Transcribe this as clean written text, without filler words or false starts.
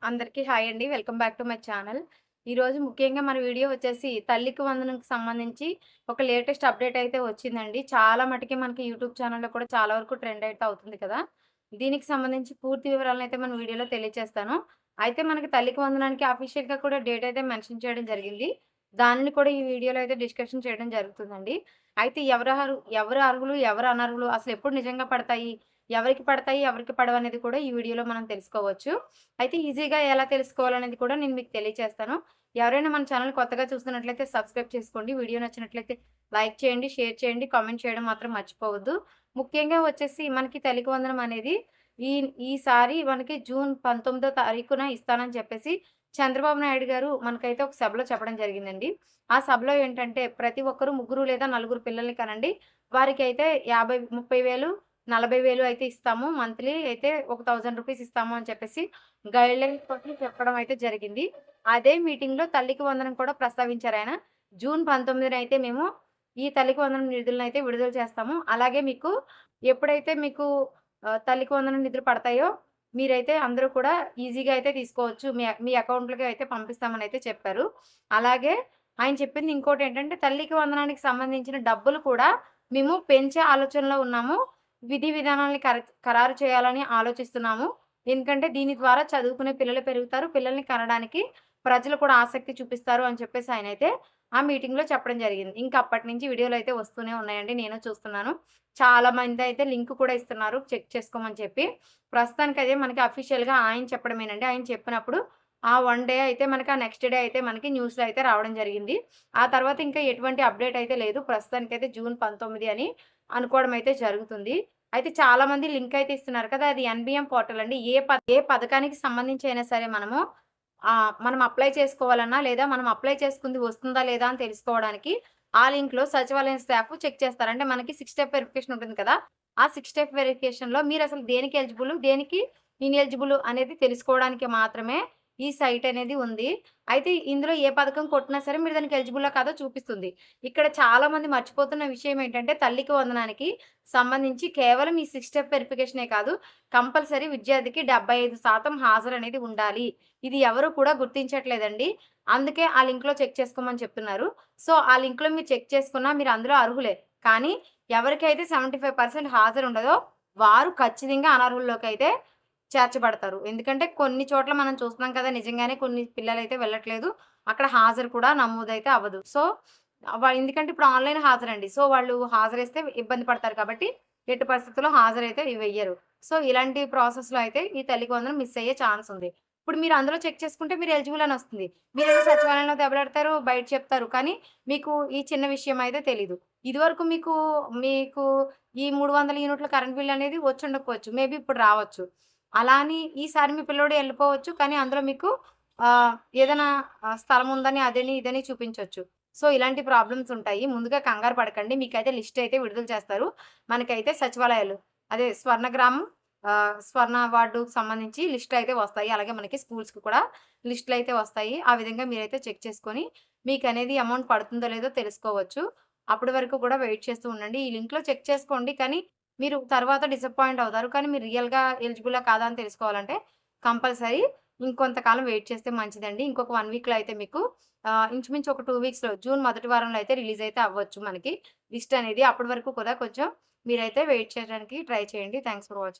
అందరికీ హాయ్ అండి. Welcome back to my channel. ఈరోజు ముఖ్యంగా మన వీడియో వచ్చేసి తల్లికి వందనంకి సంబంధించి ఒక లేటెస్ట్ అప్డేట్ అయితే వచ్చిందండి. చాలా మటికి మనకి యూట్యూబ్ ఛానల్‌లో కూడా చాలా వరకు ట్రెండ్ అయితే అవుతుంది కదా! దీనికి సంబంధించి పూర్తి వివరాలనైతే మన వీడియోలో తెలియజేస్తాను. అయితే మనకి తల్లికి వందనానికి అఫీషియల్‌గా కూడా డేట్ అయితే మెన్షన్ చేయడం జరిగింది. దానిని కూడా ఈ వీడియోలో అయితే డిస్కషన్ చేయడం జరుగుతుందండి. అయితే ఎవరు అర్హులు, ఎవరు అనర్హులు, అసలెప్పుడు నిజంగా పడతాయి, ఎవరికి పడతాయి, ఎవరికి పడవనేది కూడా ఈ వీడియోలో మనం తెలుసుకోవచ్చు. అయితే ఈజీగా ఎలా తెలుసుకోవాలనేది కూడా నేను మీకు తెలియచేస్తాను. ఎవరైనా మన ఛానల్ కొత్తగా చూస్తున్నట్లయితే సబ్స్క్రైబ్ చేసుకోండి. వీడియో నచ్చినట్లయితే లైక్ చేయండి, షేర్ చేయండి, కామెంట్ చేయడం మాత్రం మర్చిపోవద్దు. ముఖ్యంగా వచ్చేసి మనకి తల్లికి వందనం అనేది ఈ ఈసారి మనకి జూన్ 19వ తారీఖున ఇస్తానని చెప్పేసి చంద్రబాబు నాయుడు గారు మనకైతే ఒక సభలో చెప్పడం జరిగిందండి. ఆ సభలో ఏంటంటే ప్రతి ఒక్కరు ముగ్గురు లేదా నలుగురు పిల్లల్ని కనండి. వారికైతే 30,000 40,000 అయితే ఇస్తాము. మంత్లీ అయితే ఒక రూ. 1,000 ఇస్తాము అని చెప్పేసి గైడ్‌లైన్స్ తోటి చెప్పడం అయితే జరిగింది. అదే మీటింగ్‌లో తల్లికి వందనం కూడా ప్రస్తావించారాయన. జూన్ 19న అయితే మేము ఈ తల్లికి వందనం నిధులనైతే విడుదల చేస్తాము. అలాగే మీకు ఎప్పుడైతే మీకు తల్లికి వందనం నిధులు పడతాయో మీరైతే అందరూ కూడా ఈజీగా అయితే తీసుకోవచ్చు. మీ మీ అకౌంట్‌లకి అయితే పంపిస్తామని అయితే చెప్పారు. అలాగే ఆయన చెప్పింది ఇంకోటేంటంటే తల్లికి వందనానికి సంబంధించిన డబ్బులు కూడా మేము పెంచే ఆలోచనలో ఉన్నాము. విధి విధానాల్ని ఖరారు చేయాలని ఆలోచిస్తున్నాము. ఎందుకంటే దీని ద్వారా చదువుకునే పిల్లలు పెరుగుతారు. పిల్లల్ని కనడానికి ప్రజలు కూడా ఆసక్తి చూపిస్తారు అని చెప్పేసి ఆయనైతే ఆ మీటింగ్‌లో చెప్పడం జరిగింది. ఇంక అప్పటినుంచి వీడియోలయితే వస్తూనే ఉన్నాయండి. నేను చూస్తున్నాను. చాలా మందయితే లింక్ కూడా ఇస్తున్నారు చెక్ చేసుకోమని చెప్పి. ప్రస్తుతానికదే మనకి అఫీషియల్‌గా ఆయన చెప్పడమేనండి. ఆయన చెప్పినప్పుడు ఆ వన్ డే అయితే మనకి ఆ నెక్స్ట్ డే అయితే మనకి న్యూస్‌లో అయితే రావడం జరిగింది. ఆ తర్వాత ఇంకా ఎటువంటి అప్‌డేట్ అయితే లేదు. ప్రస్తుతానికైతే జూన్ 19 అని అనుకోవడం అయితే జరుగుతుంది. అయితే చాలామంది లింక్ అయితే ఇస్తున్నారు కదా! అది ఎన్‌బీఎం పోర్టల్ అండి. ఏ పథకానికి సంబంధించి అయినా సరే మనం అప్లై చేసుకోవాలన్నా, లేదా మనం అప్లై చేసుకుంది వస్తుందా లేదా అని తెలుసుకోవడానికి ఆ లింక్‌లో సచివాలయం స్టాఫ్ చెక్ చేస్తారు. అంటే మనకి 6 స్టెప్ వెరిఫికేషన్ ఉంటుంది కదా! ఆ 6 స్టెప్ వెరిఫికేషన్‌లో మీరసలు దేనికి ఎలిజిబుల్, దేనికి ఇనెలిజిబుల్ అనేది తెలుసుకోవడానికి మాత్రమే ఈ సైట్ అనేది ఉంది. అయితే ఇందులో ఏ పథకం కొట్టినా సరే మీరు దానికి ఎలిజిబులా కాదో చూపిస్తుంది. ఇక్కడ చాలామంది మర్చిపోతున్న విషయం ఏంటంటే తల్లికి వందనానికి సంబంధించి కేవలం ఈ 6 స్టెప్ వెరిఫికేషనే కాదు, కంపల్సరీ విద్యార్థికి 75% హాజరనేది ఉండాలి. ఇది ఎవరు కూడా గుర్తించట్లేదండి. అందుకే ఆ లింక్‌లో చెక్ చేసుకోమని చెప్తున్నారు. సో, ఆ లింక్‌లో మీరు చెక్ చేసుకున్నా మీరు అందులో అర్హులే. కానీ ఎవరికైతే 75% హాజరుండదో వారు ఖచ్చితంగా అనర్హుల్లోకైతే చేర్చబడతారు. ఎందుకంటే కొన్ని చోట్ల మనం చూస్తున్నాం కదా! నిజంగానే కొన్ని పిల్లలైతే వెళ్ళట్లేదు. అక్కడ హాజరు కూడా నమోదైతే అవ్వదు. సో, ఎందుకంటే ఇప్పుడు ఆన్‌లైన్ హాజరండి. సో, వాళ్ళు హాజరేస్తే ఇబ్బంది పడతారు కాబట్టి ఎట్టి పరిస్థితుల్లో హాజరైతే వెయ్యరు. సో, ఇలాంటి ప్రాసెస్‌లో అయితే ఈ తల్లికి వందనం మిస్ అయ్యే ఛాన్స్ ఉంది. ఇప్పుడు మీరు అందులో చెక్ చేసుకుంటే మీరు ఎలిజిబుల్ అని వస్తుంది. మీరేదో సచివాలయంలో దెబ్బలాడతారు, బయట చెప్తారు. కానీ మీకు ఈ చిన్న విషయం అయితే తెలీదు. ఇదివరకు మీకు ఈ 300 యూనిట్ల కరెంట్ బిల్ అనేది వచ్చుండకపోవచ్చు. మేబీ ఇప్పుడు రావచ్చు. అలా అని ఈసారి మీ పిల్లోడు ఎళ్ళిపోవచ్చు. కానీ అందులో మీకు ఏదైనా స్థలం ఉందని అదని ఇదని చూపించొచ్చు. సో, ఇలాంటి ప్రాబ్లమ్స్ ఉంటాయి. ముందుగా కంగారు పడకండి. మీకైతే లిస్ట్ అయితే విడుదల చేస్తారు. మనకైతే సచివాలయాలు అదే స్వర్ణగ్రామం, స్వర్ణ అవార్డుకి సంబంధించి లిస్టులు అయితే వస్తాయి. అలాగే మనకి స్కూల్స్‌కి కూడా లిస్టులు అయితే వస్తాయి. ఆ విధంగా మీరైతే చెక్ చేసుకొని మీకనేది అమౌంట్ పడుతుందో లేదో తెలుసుకోవచ్చు. అప్పటి వరకు కూడా వెయిట్ చేస్తూ ఉండండి. ఈ లింక్‌లో చెక్ చేసుకోండి. కానీ మీరు తర్వాత డిసప్పాయింట్ అవుతారు. కానీ మీరు రియల్‌గా ఎలిజిబులా కాదా అని తెలుసుకోవాలంటే కంపల్సరీ ఇంకొంతకాలం వెయిట్ చేస్తే మంచిదండి. ఇంకొక 1 వీక్‌లో అయితే మీకు ఇంచుమించు ఒక 2 వీక్స్‌లో జూన్ మొదటి వారంలో అయితే రిలీజ్ అయితే అవ్వచ్చు మనకి లిస్ట్ అనేది. అప్పటి వరకు కూడా కొంచెం మీరైతే వెయిట్ చేయడానికి ట్రై చేయండి. Thanks for watching.